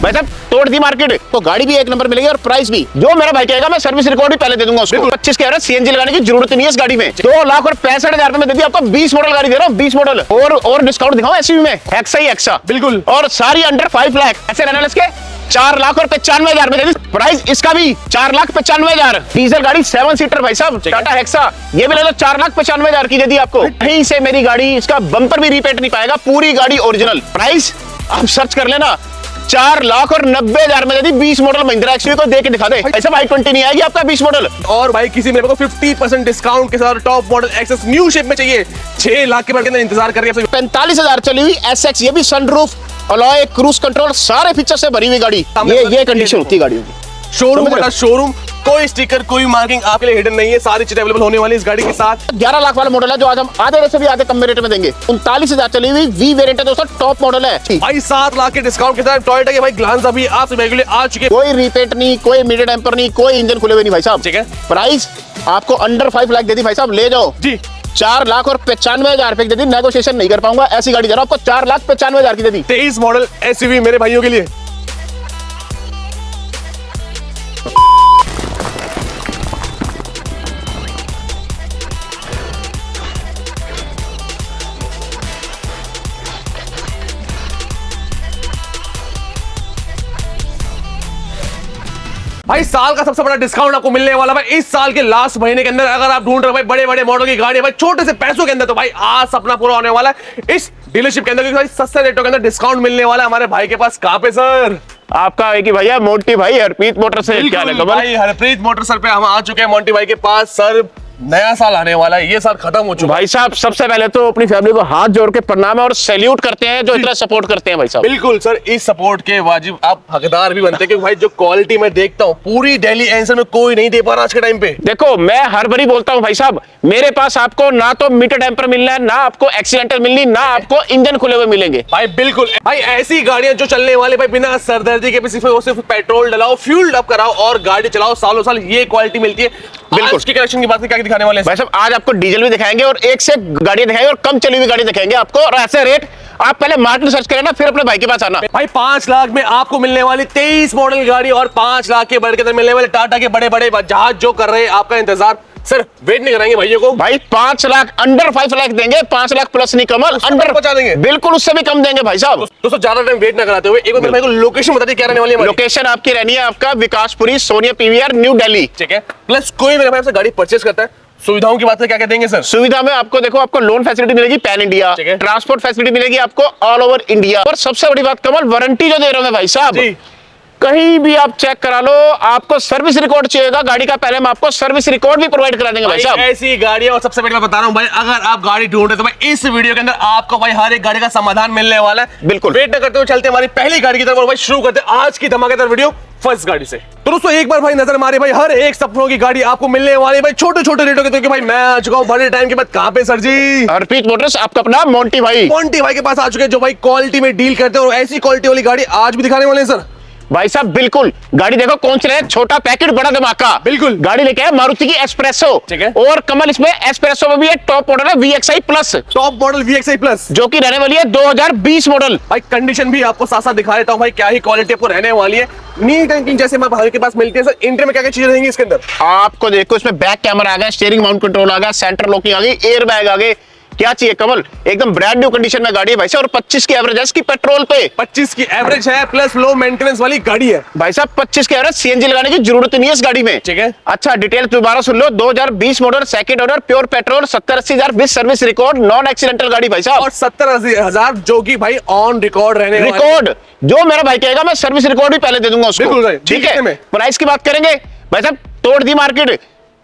भाई साहब तोड़ दी मार्केट, तो गाड़ी भी एक नंबर मिलेगी और प्राइस भी जो मेरा भाई कहेगा मैं सर्विस रिकॉर्ड भी पहले दे दूंगा उसको। 25 के एवरेज सीएनजी लगाने की जरूरत नहीं है इस गाड़ी में। 2,65,000 में दे दी आपको 20 मॉडल गाड़ी दे रहा हूँ, 20 मॉडल और डिस्काउंट दिखाऊं एसयूवी में, हेक्सा ही हेक्सा बिल्कुल, और सारी अंडर 5 लाख ऐसे रहने इसके 4,95,000 में दे दी। प्राइस इसका भी 4,95,000। डीजल गाड़ी 7 सीटर भाई साहब, टाटा हेक्सा, ये भी ले लो 4,95,000 की दे दी आपको। कहीं से मेरी गाड़ी, इसका बम्पर भी रीपेंट नहीं पाएगा, पूरी गाड़ी ओरिजिनल। प्राइस आप सर्च कर लेना, 4,90,000 में दे दी 20 मॉडल महिंद्रा एक्सयूवी को, दे के दिखा दे। ऐसा i20 नहीं आएगी आपका 20 मॉडल। और भाई किसी मेरे को 50% डिस्काउंट के साथ top model access new shape में चाहिए, 6 लाख के अंदर इंतजार कर रही है। 45,000 चली हुई एसएक्स, ये भी सनरूफ, अलॉय, क्रूज कंट्रोल, सारे फीचर से भरी हुई गाड़ी। ये कंडीशन होती है गाड़ियों की। शोरूम बड़ा शोरूम, कोई स्टिकर कोई मार्किंग आपके लिए हिडन नहीं है, सारी चीजें अवेलेबल होने वाली इस गाड़ी के साथ। 11 लाख वाला मॉडल है जो आज हम आधे रेट से भी आधे कम रेट में देंगे। 39,000 चली हुई वी वेरिएंट है दोस्तों, टॉप मॉडल है भाई। 7 लाख के डिस्काउंट के साथ टोयोटा के भाई ग्लांजा भी आप सभी के लिए आ चुके हैं। कोई रीपेंट नहीं, कोई मीडियम टेम्पर नहीं, कोई इंजन खुले हुए नहीं भाई साहब। ठीक है, प्राइस आपको अंडर 5 लाख दे दी भाई साहब, ले जाओ जी। 4,95,000 रुपए की दे दी, नेगोशिएशन नहीं कर पाऊंगा, ऐसी गाड़ी जरा आपको 4,95,000 की दे दी। 23 मॉडल एसयूवी मेरे भाइयों के लिए। भाई साल का सबसे बड़ा डिस्काउंट आपको मिलने वाला भाई इस साल के लास्ट महीने के अंदर। अगर आप ढूंढ रहे हो भाई बड़े बड़े मॉडल की गाड़ी भाई छोटे से पैसों के अंदर, तो भाई आज सपना पूरा होने वाला है इस डीलरशिप के अंदर, क्योंकि भाई सस्ते रेटों के अंदर डिस्काउंट मिलने वाला है हमारे भाई के पास। कहां पे सर? आपका है कि भैया मोंटी भाई हरप्रीत मोटर से। क्या है भाई हरप्रीत मोटर सर पे हम आ चुके हैं मोंटी भाई के पास। सर नया साल आने वाला है, ये साल खत्म हो चुका है। भाई साहब सबसे पहले तो अपनी फैमिली को हाथ जोड़ के प्रणाम है और सैल्यूट करते हैं जो इतना सपोर्ट करते हैं भाई साहब। बिल्कुल सर, इस सपोर्ट के वाजिब आप हकदार भी बनते हैं, क्योंकि भाई जो क्वालिटी मैं देखता हूँ पूरी दिल्ली एनसीआर में कोई नहीं दे पा रहा आज के टाइम पे। देखो मैं हर बारी बोलता हूँ भाई साहब, मेरे पास आपको ना तो मीटर टेम्पर मिलना है, ना आपको एक्सीडेंटल मिलनी, ना आपको इंजन खुले हुए मिलेंगे भाई। बिल्कुल भाई, ऐसी गाड़ियां जो चलने वाले भाई बिना सरदर्दी के, सिर्फ पेट्रोल डलाओ, फ्यूल अप कराओ और गाड़ी चलाओ सालों साल, ये क्वालिटी मिलती है। बिल्कुल की कलेक्शन की बात क्या दिखाने वाले हैं भाई साहब? आज आपको डीजल भी दिखाएंगे और एक से गाड़ी दिखाएंगे और कम चली हुई गाड़ी दिखाएंगे आपको, और ऐसे रेट आप पहले मार्केट सर्च करें ना, फिर अपने भाई के पास आना। भाई 5 लाख में आपको मिलने वाली 23 मॉडल गाड़ी और 5 लाख के बढ़ के मिलने वाले टाटा के बड़े बड़े जहाज जो कर रहे हैं आपका इंतजार। सर वेट नहीं कराएंगे भाइयों को। भाई 5 लाख अंडर 5 लाख देंगे, 5 लाख प्लस नहीं कमल, अंडर पहुंचा देंगे। बिल्कुल उससे भी कम देंगे भाई साहब। दोस्तों ज्यादा टाइम वेट ना कराते हुए एक बार भाई को लोकेशन बता दी क्या रहने वाली है। लोकेशन आपकी रहनी है आपका विकासपुरी सोनिया पीवीआर न्यू दिल्ली। ठीक है, प्लस कोई मेरे भाई आपसे गाड़ी परचेस करता है, सुविधाओं की बात है क्या क्या देंगे सर? सुविधा में आपको देखो, आपको लोन फैसिलिटी मिलेगी पैन इंडिया, ट्रांसपोर्ट फैसिलिटी मिलेगी आपको ऑल ओवर इंडिया, और सबसे बड़ी बात कमल वारंटी जो दे रहे हैं भाई साहब, कहीं भी आप चेक करा लो, आपको सर्विस रिकॉर्ड चाहिएगा गाड़ी का, पहले हम आपको सर्विस रिकॉर्ड भी प्रोवाइड करा देंगे भाई साहब। ऐसी गाड़ियां, और सबसे बड़ी बात बता रहा हूं भाई, अगर आप गाड़ी ढूंढ रहे तो भाई इस वीडियो के अंदर आपको भाई हर एक गाड़ी का समाधान मिलने वाला है। बिल्कुल वेट न करते हुए चलते हमारी पहली गाड़ी की तरफ और भाई शुरू करते हैं आज की धमाकेदार वीडियो फर्स्ट गाड़ी से। तो दोस्तों एक बार भाई नजर मारे भाई हर एक सपनों की गाड़ी आपको मिलने वाली भाई छोटे छोटे रेटों के, क्योंकि भाई मैं आ चुका हूं बड़े टाइम के बाद। कहां पे सर जी? हरप्रीत मोटर्स, आपका अपना मोंटी भाई। मोंटी भाई के पास आ चुके हैं जो भाई क्वालिटी में डील करते हैं, और ऐसी क्वालिटी वाली गाड़ी आज भी दिखाने वाले हैं सर। भाई साहब बिल्कुल, गाड़ी देखो कौन सी है, छोटा पैकेट बड़ा धमाका। बिल्कुल गाड़ी लेके आए मारुति की एस्प्रेसो। ठीक है, और कमल इसमें एस्प्रेसो में भी है टॉप मॉडल है VXI plus, top model VXI plus, जो कि रहने वाली है 2020 मॉडल। भाई कंडीशन भी आपको साथ साथ दिखा देता हूं भाई, क्या ही क्वालिटी आपको रहने वाली है। नीट एंड क्लीन जैसे हमारे भाई के पास मिलती है सर। इंटर में क्या क्या चीजें रहेंगी इसके अंदर? आपको देखो इसमें बैक कैमरा आ गया, स्टीयरिंग माउंट कंट्रोल आ गया, सेंटर लॉकिंग आ गई, एयर बैग आ गए, क्या चाहिए कमल, एकदम ब्रांड न्यू कंडीशन में गाड़ी है भाई साहब। और 25 की एवरेज है इसकी पेट्रोल पे, 25 की एवरेज है, प्लस लो मेंटेनेंस वाली गाड़ी है भाई साहब। 25 की एवरेज, सीएनजी लगाने की जरूरत नहीं है इस गाड़ी में। ठीक है, अच्छा डिटेल दोबारा सुन लो, 2020 model, second owner, pure petrol, 70-80 with service record, non accidental गाड़ी भाई साहब, और 70,000 जो कि भाई ऑन रिकॉर्ड रहने वाली। रिकॉर्ड जो मेरा भाई कहेगा मैं सर्विस रिकॉर्ड भी पहले दे दूंगा उसको। ठीक है, प्राइस की बात करेंगे भाई साहब, तोड़ दी मार्केट,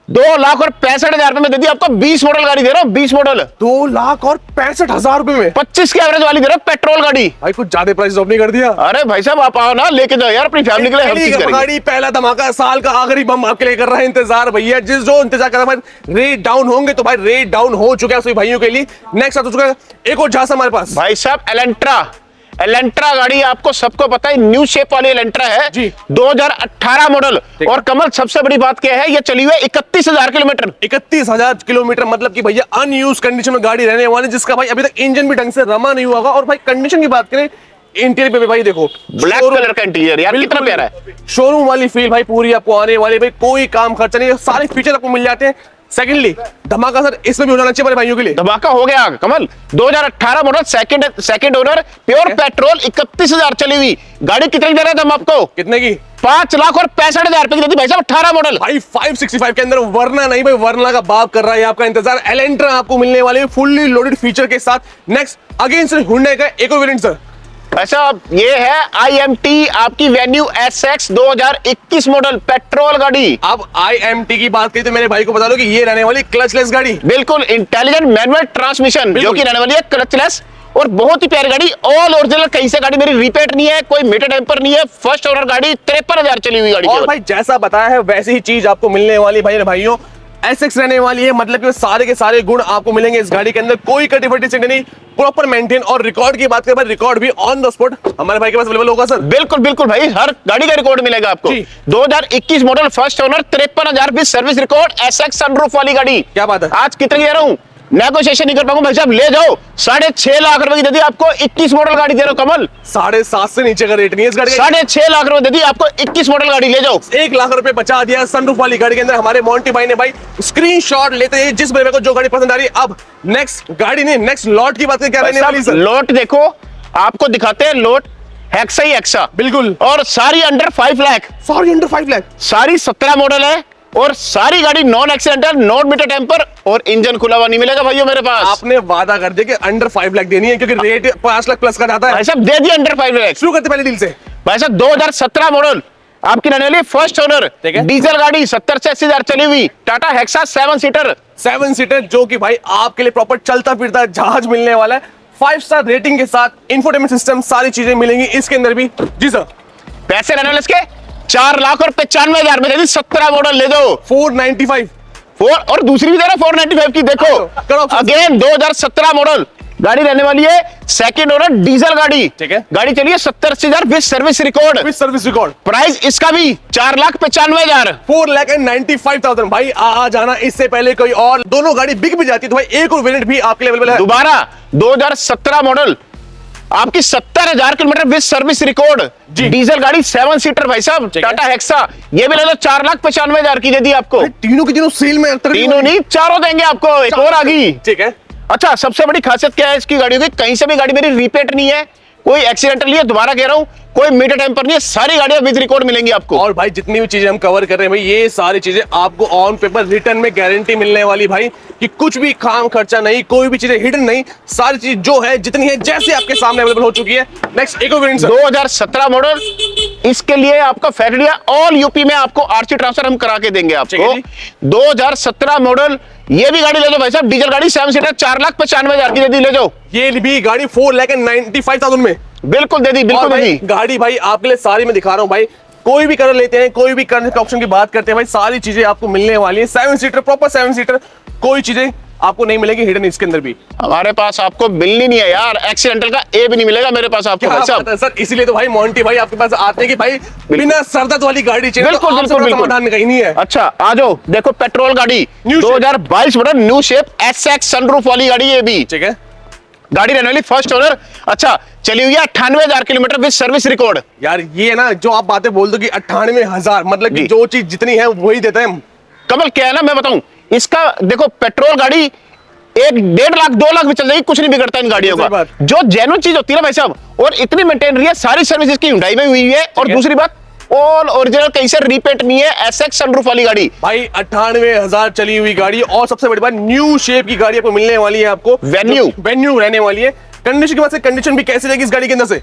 2,65,000 रुपए में दे दी आपको 20 मॉडल गाड़ी दे रहा हूँ, 20 मॉडल 2,65,000 रुपए में 25 की एवरेज वाली दे रहा हूँ पेट्रोल गाड़ी। भाई कुछ ज्यादा प्राइस ड्रॉप नहीं कर दिया? अरे भाई साहब आप आओ ना, लेके जाओ यार अपनी फैमिली के लिए, हम चीज करेंगे। गाड़ी पहला धमाका, साल का आखिरी बम आपके लिए कर रहा है इंतजार भैया। जिस जो इंतजार कर रहा है रेट डाउन होंगे, तो भाई रेट डाउन हो चुका है सभी भाइयों के लिए। नेक्स्ट आ चुका है एक और जहाज हमारे पास भाई साहब, एलेंट्रा गाड़ी, आपको सबको पता है न्यू शेप वाली एलेंट्रा है जी, 2018 मॉडल। और कमल सबसे बड़ी बात क्या है, ये चली हुई है 31,000 किलोमीटर। 31,000 किलोमीटर, मतलब कि भैया अनयूज कंडीशन में गाड़ी रहने वाली, जिसका भाई अभी तक इंजन भी ढंग से रमा नहीं हुआ होगा। और भाई कंडीशन की बात करें, इंटीरियर पे भी भाई देखो ब्लैक कलर का इंटीरियर यार, कितना प्यारा है। शोरूम वाली फील भाई पूरी आपको आने वाली, भाई कोई काम खर्चा नहीं, सारे फीचर आपको मिल जाते हैं। सेकंडली धमाका सर इसमें भी हो जाना चाहिए मेरे भाइयों के लिए। धमाका हो गया कमल, 2018 model, second owner, pure petrol, 31,000 चली हुई गाड़ी। कितने दे रहे थे हम आपको? कितने की? 5,65,000 रुपए की देती भाई साहब, 18 मॉडल भाई 565 के अंदर, वरना नहीं भाई, वरना का बाप कर रहा है आपका इंतजार। एलेंट्रा आपको मिलने वाली है फुल्ली लोडेड फीचर के साथ। नेक्स्ट अगेन सर हुंडई का एक और वेरिएंट सर। ऐसा ये है IMT आपकी वेन्यू SX 2021 मॉडल पेट्रोल गाड़ी। अब IMT की बात करें तो मेरे भाई को बता दो कि ये रहने वाली क्लचलेस गाड़ी, बिल्कुल इंटेलिजेंट मैनुअल ट्रांसमिशन, जो कि रहने वाली है क्लचलेस और बहुत ही प्यारी गाड़ी, ऑल ओरिजिनल। कहीं से गाड़ी मेरी रिपेट नहीं है, कोई मीटर टेम्पर नहीं है, फर्स्ट ओनर गाड़ी, 53,000 चली हुई गाड़ी। और भाई जैसा बताया है वैसी ही चीज आपको मिलने वाली भाई भाइयों, SX रहने वाली है, मतलब कि सारे के सारे गुण आपको मिलेंगे इस गाड़ी के अंदर, कोई कटी-फटी चीज नहीं, प्रॉपर मेंटेन। और रिकॉर्ड की बात करें भाई, रिकॉर्ड भी ऑन द स्पॉट हमारे भाई के पास अवेलेबल होगा सर। बिल्कुल बिल्कुल भाई, हर गाड़ी का रिकॉर्ड मिलेगा आपको। 2021 मॉडल, फर्स्ट ओनर, 53,000 भी सर्विस रिकॉर्ड, SX सनरूफ वाली गाड़ी। क्या बात है, आज कितने दे रहा हूँ, नेगोशिएशन नहीं कर पाऊंगा भाई साहब, ले जाओ। 6.5 लाख रुपए की दे दी आपको, 21 मॉडल गाड़ी दे रहा हूं कमल। 7.5 से नीचे का रेट नहीं है इस गाड़ी का। 6.5 लाख रुपए दे दी आपको, 21 मॉडल गाड़ी, ले जाओ। 1 लाख रुपए बचा दिया सनरूफ वाली गाड़ी के अंदर हमारे मोंटी भाई ने। भाई स्क्रीनशॉट लेते हैं जिस मेरे को जो गाड़ी पसंद आ रही है। अब नेक्स्ट गाड़ी नहीं, नेक्स्ट लॉट की बात क्या रहने वाली सर? लॉट देखो, आपको दिखाते हैं लॉट, हेक्सा ही हेक्सा, बिल्कुल, और सारी अंडर 5 लाख, सारी अंडर 5 लाख, सारी 17 मॉडल है, और सारी गाड़ी non accidental, non meter tamper, और इंजन खुला हुआ नहीं मिलेगा भाइयों मेरे पास। आपने वादा कर दिया कि अंडर 5 लाख देनी है, क्योंकि रेट 5 लाख प्लस का जाता है। भाई साहब दे दिया अंडर 5 लाख। शुरू करते पहले डील से। भाई साहब 2017 मॉडल आपकी रहने वाली, फर्स्ट ओनर, डीजल गाड़ी, 70 से 80,000 चली हुई, टाटा हेक्सा 7 सीटर, जो कि भाई आपके लिए प्रॉपर चलता फिरता जहाज मिलने वाला है। 5 स्टार रेटिंग के साथ इंफोटेनमेंट सिस्टम, सारी चीजें मिलेंगी इसके अंदर भी। जी सर, पैसे रहने वाले इसके 4,95,000 में दे दी, 17 मॉडल, ले दो। 495 और दूसरी भी दे रहा 495 की, देखो अगेन 2017 मॉडल गाड़ी रहने वाली है, सेकंड ओनर, डीजल गाड़ी। ठीक है, गाड़ी चलिए 70,000 विद सर्विस रिकॉर्ड। प्राइस इसका भी 4,95,000, 4,95,000। भाई आ जाना इससे पहले कोई और दोनों गाड़ी बिक भी जाती है तो भाई एक और वेरिएंट भी आपके लिए अवेलेबल है। दोबारा 2017 मॉडल आपकी 70,000 kilometre with service record, diesel गाड़ी, 7 सीटर भाई साहब, टाटा हेक्सा। ये भी ले लो, 4,95,000 की दे दी आपको। तीनों की तीनों सेल में, तीनों नहीं, चारों देंगे आपको, एक और आ गई। ठीक है। अच्छा, सबसे बड़ी खासियत क्या है इसकी गाड़ियों की, कहीं से भी गाड़ी मेरी रिपेट नहीं है, कोई एक्सीडेंटल नहीं है, दोबारा कह रहा हूं, कोई मीटर टेम्पर नहीं है, सारी गाड़ियां विद रिकॉर्ड मिलेंगी आपको। और भाई जितनी भी चीजें हम कवर कर रहे हैं भाई, ये सारी चीजें आपको ऑन पेपर रिटर्न में गारंटी मिलने वाली भाई, कि कुछ भी काम खर्चा नहीं, कोई भी चीजें हिडन नहीं, सारी चीज जो है जितनी है जैसे आपके सामने अवेलेबल हो चुकी है। नेक्स्ट एक और वेरिएंट 2017 मॉडल, इसके लिए आपका फैक्ट्री ऑल यूपी में आपको RC ट्रांसफर हम करा के देंगे आपको। 2017 मॉडल, ये भी गाड़ी ले लो भाई साहब, डीजल गाड़ी, 7 सीटर, 4,95,000 की दे दी, ले जाओ। ये भी गाड़ी 4,95,000 में बिल्कुल दे दी, बिल्कुल दे दी। गाड़ी भाई आपके लिए सारी मैं दिखा रहा हूं भाई, कोई भी कलर लेते हैं, कोई भी कलर के ऑप्शन की बात करते हैं भाई, सारी चीजें आपको मिलने वाली है। 7 सीटर, प्रॉपर 7 सीटर, कोई चीजें आपको नहीं मिलेगी हिडन इसके अंदर भी। हमारे पास आपको मिलनी नहीं है यार, एक्सीडेंटल का ए भी नहीं मिलेगा मेरे पास आपको भाई साहब। सर इसीलिए तो भाई मोंटी भाई आपके पास आते हैं कि भाई बिना सरदर्द वाली गाड़ी चाहिए, बिल्कुल तो बिल्कुल बिल्कुल, समाधान कहीं नहीं है। अच्छा आ जाओ, देखो पेट्रोल गाड़ी 2022 model, new shape, SX sunroof वाली गाड़ी, ये भी ठीक है, गाड़ी रहने वाली, फर्स्ट ओनर। अच्छा, चली हुई है 98,000 किलोमीटर विद सर्विस रिकॉर्ड। यार ये ना जो आप बातें बोल दो कि 98,000, मतलब कि जो चीज जितनी है वही देते हैं कमल। क्या है ना, मैं बताऊं, इसका देखो पेट्रोल गाड़ी 1.5 लाख 2 लाख भी चल जाएगी, कुछ नहीं बिगड़ता इन गाड़ियों का। जो जेन्युइन चीज होती है ना भाई साहब, और इतनी मेंटेन रही है, सारी सर्विस इसकी हुंडई में हुई है। और दूसरी बात, ऑल ओरिजिनल, कहीं से रिपेट नहीं है, SX सनरूफ वाली गाड़ी भाई। 98,000 चली हुई गाड़ी, और सबसे बड़ी बात न्यू शेप की गाड़ी आपको मिलने वाली है, आपको वेन्यू रहने वाली है। कंडीशन की बात से, कंडीशन भी कैसे रहेगी इस गाड़ी के अंदर से?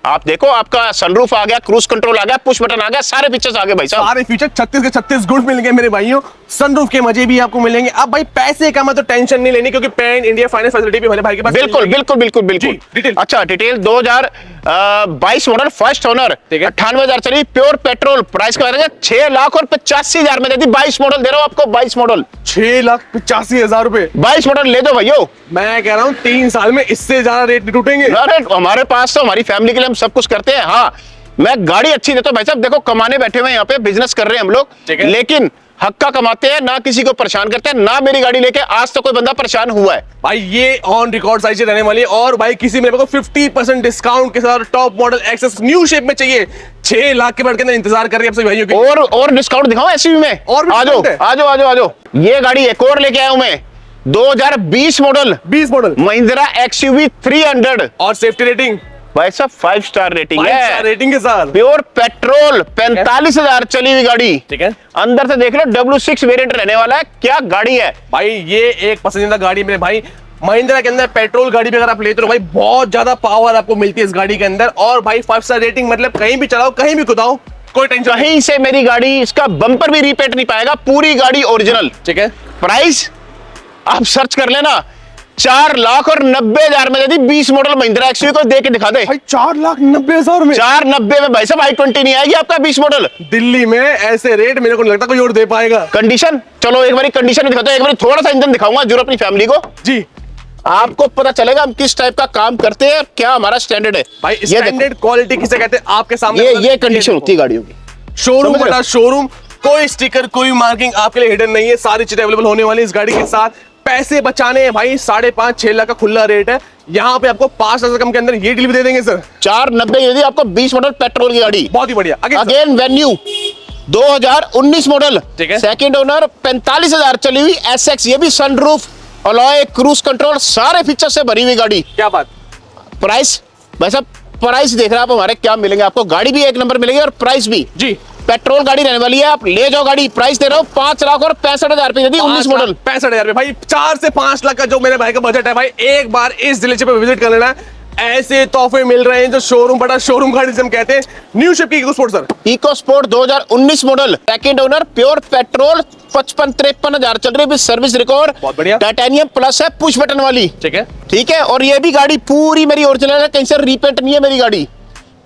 आप देखो, आपका सनरूफ आ गया, क्रूज कंट्रोल आ गया, पुश बटन आ गया, सारे फीचर्स आ गए भाई साहब। सारे फीचर 36 के 36 गुण मिल गए मेरे भाइयों। सनरूफ के मजे भी आपको मिलेंगे। अब भाई पैसे का मतलब टेंशन नहीं लेनी, क्योंकि पैन इंडिया फाइनेंस फैसिलिटी भी मेरे भाई के पास बिल्कुल बिल्कुल बिल्कुल बिल्कुल। अच्छा, डिटेल 2022 मॉडल, फर्स्ट ओनर, 98,000 चली, प्योर पेट्रोल। प्राइस का 6,85,000 में दे दी, 22 मॉडल दे रहा हूं आपको, 22 मॉडल, 6,85,000 रुपए। 22 मॉडल ले दो भैया। मैं कह रहा हूँ 3 साल में इससे ज्यादा रेट नहीं टूटेंगे। अरे हमारे पास तो, हमारी फैमिली के लिए हम सब कुछ करते हैं। हाँ, मैं गाड़ी अच्छी देता हूं भाई साहब, देखो कमाने बैठे हुए यहाँ पे, बिजनेस कर रहे हैं हम लोग, लेकिन हक्का कमाते हैं, ना किसी को परेशान करते हैं, ना मेरी गाड़ी लेके आज तो कोई बंदा परेशान हुआ है। भाई ये ऑन रिकॉर्ड साइज रहने वाली है, और भाई किसी मेरे को 50% डिस्काउंट के साथ top model access new shape में चाहिए, 6 लाख के बढ़ के अंदर इंतजार कर रही है आप सभी भाइयों की। और डिस्काउंट दिखाओ एसयूवी में, और भी आ जाओ discount है। आ जाओ आ जाओ आ जाओ। ये गाड़ी एक और लेके आया हूं मैं, 2020 मॉडल 20 मॉडल महिंद्रा एक्सयूवी 300। और सेफ्टी रेटिंग भाई साहब 5 स्टार रेटिंग 5 है, स्टार रेटिंग के साथ। प्योर पेट्रोल, 45,000 चली हुई गाड़ी। ठीक है, अंदर से देख लो W6 वेरिएंट रहने वाला है, क्या गाड़ी है भाई ये एक पसंदीदा गाड़ी मेरे भाई महिंद्रा के अंदर। पेट्रोल गाड़ी भी अगर आप लेते हो भाई बहुत ज्यादा पावर आपको मिलती है इस गाड़ी के अंदर, और भाई 5 स्टार रेटिंग मतलब कहीं भी चलाओ कहीं भी कुदाओ कोई टेंशन नहीं। कहीं से मेरी गाड़ी, इसका बम्पर भी रिपेट नहीं पाएगा, पूरी गाड़ी ओरिजिनल। ठीक है, प्राइस आप सर्च कर लेना, 4,90,000 में दे दी 20 मॉडल महिंद्रा एक्सयूवी को, दे के दिखा दे। भाई 4,90,000 में 490 में भाई साहब i20 नहीं आएगी आपका 20 मॉडल। दिल्ली में ऐसे रेट मेरे को नहीं लगता कोई और दे पाएगा। कंडीशन, चलो एक बारी कंडीशन दिखाता हूं, एक बारी थोड़ा सा इंजन दिखाऊंगा जरूर अपनी फैमिली को, जी आपको पता चलेगा हम किस टाइप का काम करते हैं और क्या हमारा स्टैंडर्ड है। भाई ये स्टैंडर्ड क्वालिटी किसे कहते हैं आपके सामने ये कंडीशन होती है गाड़ियों की। शोरूम समझ रहे बड़ा शोरूम, कोई स्टिकर कोई मार्किंग आपके लिए हिडन नहीं है, सारी चीजें अवेलेबल होने वाली इस गाड़ी के साथ। पैसे बचाने हैं भाई, 5.5-6 लाख का खुला रेट है, यहाँ पे आपको 5,000 कम के अंदर ये डील भी दे देंगे सर। 490 यदि आपको 20 मॉडल पेट्रोल की गाड़ी, बहुत ही बढ़िया। अगेन वेन्यू 2019 मॉडल, ठीक है, सेकंड ओनर, 45,000 चली हुई एसएक्स, ये भी सनरूफ, अलॉय, क्रूज कंट्रोल, सारे फीचर से भरी हुई गाड़ी। क्या बात। प्राइस भाई साहब, प्राइस देख रहे हैं आप हमारे, क्या मिलेंगे आपको, गाड़ी भी एक नंबर मिलेगी और प्राइस भी जी, पेट्रोल गाड़ी रहने वाली है, आप ले जाओ गाड़ी। प्राइस दे रहा हूँ 5,65,000 रुपए, यदि 19 मॉडल 65,000 भाई, 4 से 5 लाख का जो मेरे भाई का बजट है भाई, एक बार इस डीलरशिप पे विजिट कर लेना है। ऐसे तोहफे मिल रहे हैं जो शोरूम बड़ा शोरूम गाड़ी से हम कहते हैं। न्यू शेप की EcoSport sir, EcoSport 2019 model, second owner, pure petrol, 55-53,000 चल रही है, सर्विस रिकॉर्ड, बहुत बढ़िया, टाइटेनियम प्लस है, पुश बटन वाली। ठीक है, ठीक है, और ये भी गाड़ी पूरी मेरी ओरिजिनल है, कहीं से रिपेंट नहीं है मेरी गाड़ी।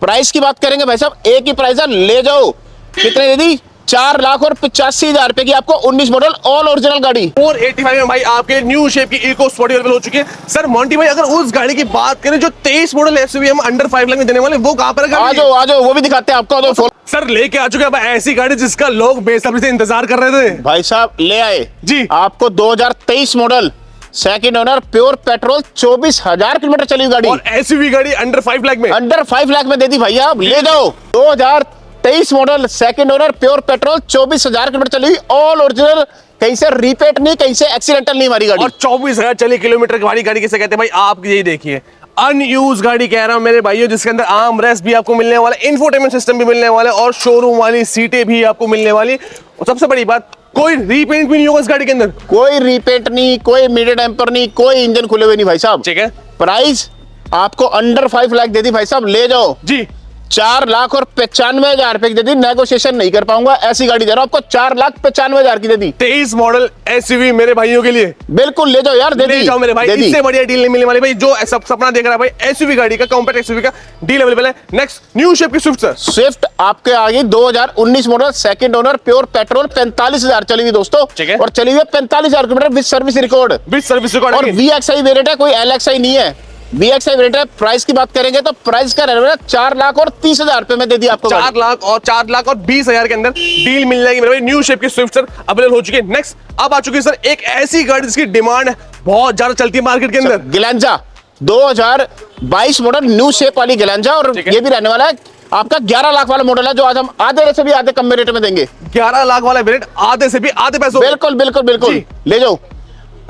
प्राइस की बात करेंगे भाई साहब, एक ही प्राइस है, ले जाओ। कितने दे दी, 4,85,000 रुपए की आपको 19 मॉडल ऑल ओरिजिनल गाड़ी। 485 में भाई आपके न्यू शेप की इको स्पोर्ट अवेलेबल हो चुकी है। सर मोंटी भाई अगर उस गाड़ी की बात करें जो 23 मॉडल एसयूवी हम अंडर 5 लाख में देने वाले, वो कहां पर है? आ जाओ वो भी दिखाते हैं आपको। सर लेके आ चुके हैं भाई ऐसी गाड़ी जिसका लोग बेसब्री से इंतजार कर रहे थे। भाई साहब ले आए जी, आपको 2023 model, second owner, pure petrol, 24,000 kilometre चली हुई गाड़ी, और एसयूवी गाड़ी अंडर 5 लाख में, अंडर 5 लाख में दे दी भैया, आप ले जाओ। 2023 model, second owner, pure petrol, 24,000 kilometre चली हुई, ऑल ओरिजिनल, कहीं से रिपेट नहीं, कहीं से एक्सीडेंटल नहीं हमारी गाड़ी। और 24,000 चली किलोमीटर की वाली गाड़ी किसे कहते हैं भाई? आप यही देखिए, अनयूज गाड़ी कह रहा हूं मेरे भाइयों, जिसके अंदर आर्म रेस्ट भी आपको मिलने वाला, इंफोटेनमेंट सिस्टम भी मिलने वाला, और शोरूम वाली सीटें भी आपको मिलने वाली। और सबसे बड़ी बात, कोई रीपेंट भी नहीं होगा इस गाड़ी के अंदर, कोई रिपेंट नहीं, कोई मिड टेम्पर नहीं, कोई इंजन खुले हुए नहीं भाई साहब। ठीक है, प्राइस आपको अंडर 5 लाख दे दी भाई साहब, ले जाओ जी। 4,95,000 रुपए की दे दी, नेगोशिएशन नहीं कर पाऊंगा, ऐसी गाड़ी दे रहा हूं आपको, 4,95,000 की दे दी। 23 मॉडल एसयूवी मेरे भाइयों के लिए, बिल्कुल ले जाओ यार, दे ले दी, जाओ मेरे भाई, दे दी। इससे बढ़िया डील नहीं मिलने वाली भाई। जो सब सपना देख रहा है भाई एसयूवी गाड़ी का, कॉम्पैक्ट एसयूवी का, डील अवेलेबल है। नेक्स्ट न्यू शेप की स्विफ्ट सर, स्विफ्ट आपके आगे 2019 model, second owner, pure petrol, 45,000 चली हुई दोस्तों, ठीक है, और चली हुई 45,000 kilometre with service record, with service record, और VXI वेरिएंट है, कोई LXI नहीं है, VXI वेरिएंट है। प्राइस की बात करेंगे तो प्राइस का रहने वाला 4,30,000 रुपए में दे दी आपको, 4,20,000 के अंदर डील मिल जाएगी मेरे भाई। न्यू शेप की स्विफ्ट सर अवेलेबल हो चुकी है। नेक्स्ट अब आ चुकी है सर एक ऐसी गाड़ी जिसकी डिमांड बहुत ज्यादा चलती है मार्केट के अंदर, ग्लैंजा 2022 मॉडल, न्यू शेप वाली ग्लैंजा, और ये भी रहने वाला है आपका 11 लाख वाला मॉडल है, जो आज हम आधे से भी आधे कम रेट में देंगे। 11 लाख वाला वेरिएंट आधे से भी आधे पैसों, बिल्कुल बिल्कुल बिल्कुल, ले जाओ।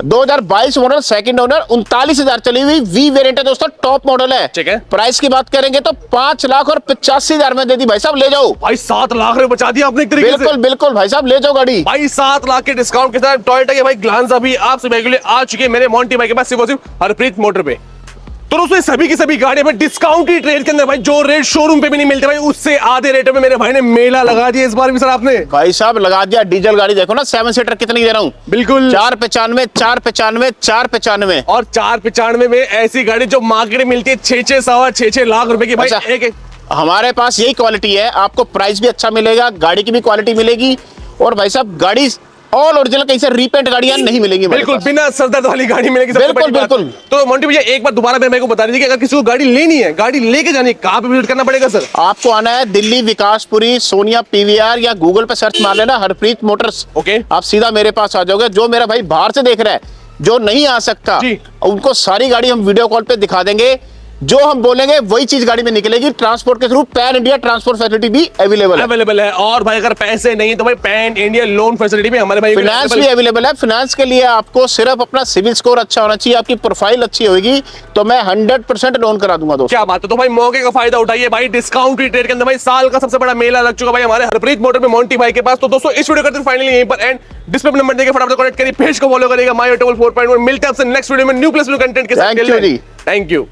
2022 मॉडल, सेकंड ओनर, 39,000 चली हुई, वी वेरिएंट है दोस्तों, टॉप मॉडल है। ठीक है, प्राइस की बात करेंगे तो 5,85,000 में दे दी भाई साहब, ले जाओ। भाई 7 लाख रुपए बचा दिया आपने एक तरीके से। बिल्कुल बिल्कुल भाई साहब, ले जाओ गाड़ी। भाई 7 लाख के डिस्काउंट के साथ टोयोटा के भाई ग्लांजा भी आप सभी के लिए आ चुके हैं मेरे मोंटी भाई के पास, सिर्फ और सिर्फ हरप्रीत मोटर पे। तो उसमें सभी की सभी गाड़ियां में डिस्काउंटेड रेट के अंदर भाई, जो रेट शोरूम पे भी नहीं मिलते भाई, उससे आधे रेट में मेरे भाई ने मेला लगा दिया इस बार भी सर आपने। भाई साहब लगा दिया, डीजल गाड़ी देखो ना, 7 सीटर कितनी दे रहा हूँ, बिल्कुल 495, 495, 495, और 495 में ऐसी गाड़ी जो मार्केट में मिलती है 6-6 सवा 6-6 लाख रुपए की भाई। अच्छा, एक हमारे पास यही क्वालिटी है, आपको प्राइस भी अच्छा मिलेगा, गाड़ी की भी क्वालिटी मिलेगी, और भाई साहब गाड़ी ऑल ओरिजिनल, कहीं से रीपेंट गाड़ियां नहीं मिलेंगी मेरे बिल्कुल पास। बिना सरदर्द वाली गाड़ी मिलेगी, सबसे बिल्कुल, बड़ी बात। बिल्कुल। तो मोंटी भैया एक बार दोबारा मेरे को बता दीजिए कि अगर किसी को गाड़ी लेनी है, गाड़ी लेके जानी है, कहाँ पे विजिट करना पड़ेगा सर? आपको आना है दिल्ली विकासपुरी सोनिया पीवीआर, या गूगल पे सर्च मार लेना हरप्रीत मोटर्स। ओके। आप सीधा मेरे पास आ जाओगे। जो मेरा भाई बाहर से देख रहा है, जो नहीं आ सकता, जी। उनको सारी गाड़ी हम वीडियो कॉल पे दिखा देंगे। जो हम बोलेंगे वही चीज गाड़ी में निकलेगी। ट्रांसपोर्ट के through pan India transport facility भी अवेलेबल है। और भाई अगर पैसे नहीं तो भाई पैन इंडिया लोन फैसिलिटी भी हमारे भाई फाइनेंस भी अवेलेबल है। फाइनेंस के लिए आपको सिर्फ अपना सिविल स्कोर अच्छा होना चाहिए, आपकी प्रोफाइल अच्छी होगी, तो मैं 100% लोन करा दूंगा दोस्तों। क्या बात है। तो भाई मौके का फायदा उठाइए भाई, डिस्काउंट रेट के अंदर भाई साल का सबसे बड़ा मेला लग चुका भाई हमारे हरप्रीत मोटर में मोंटी भाई के पास। तो दोस्तों इस वीडियो करते फाइनली यहीं पर एंड डिस्प्ले नंबर देके फटाफट कनेक्ट करिए, पेज को फॉलो करिएगा माय ऑटो 4.1। मिलते हैं आपसे नेक्स्ट वीडियो में न्यू प्लस न्यू कंटेंट के साथ। Thank you जी। Thank you.